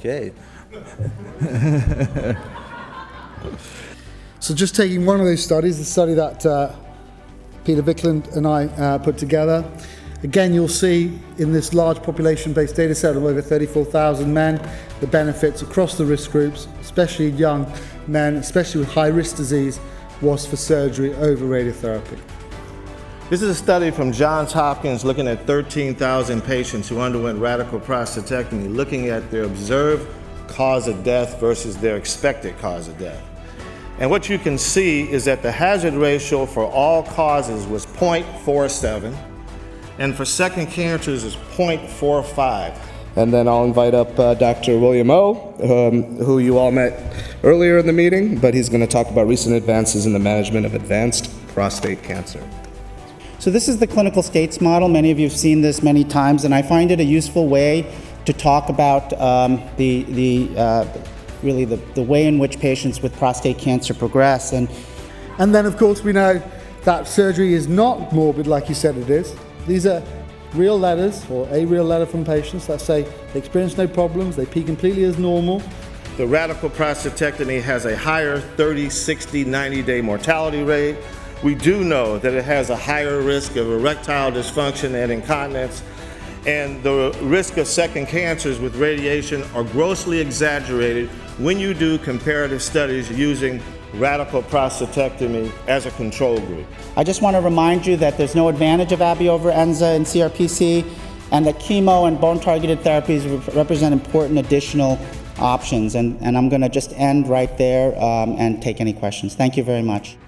Okay. So just taking one of those studies, the study that Peter Vickland and I put together. Again, you'll see in this large population-based data set of over 34,000 men, the benefits across the risk groups, especially young men, especially with high-risk disease, was for surgery over radiotherapy. This is a study from Johns Hopkins looking at 13,000 patients who underwent radical prostatectomy, looking at their observed cause of death versus their expected cause of death. And what you can see is that the hazard ratio for all causes was 0.47, and for second cancers is 0.45. And then I'll invite up Dr. William O, who you all met earlier in the meeting, but he's going to talk about recent advances in the management of advanced prostate cancer. So this is the clinical states model. Many of you have seen this many times, and I find it a useful way to talk about really the way in which patients with prostate cancer progress. And then, of course, we know that surgery is not morbid like you said it is. These are real letters, or a real letter from patients that say they experience no problems, they pee completely as normal. The radical prostatectomy has a higher 30, 60, 90-day mortality rate. We do know that it has a higher risk of erectile dysfunction and incontinence, and the risk of second cancers with radiation are grossly exaggerated when you do comparative studies using radical prostatectomy as a control group. I just want to remind you that there's no advantage of ABI over ENZA in CRPC, and that chemo and bone-targeted therapies represent important additional options. And I'm going to just end right there and take any questions. Thank you very much.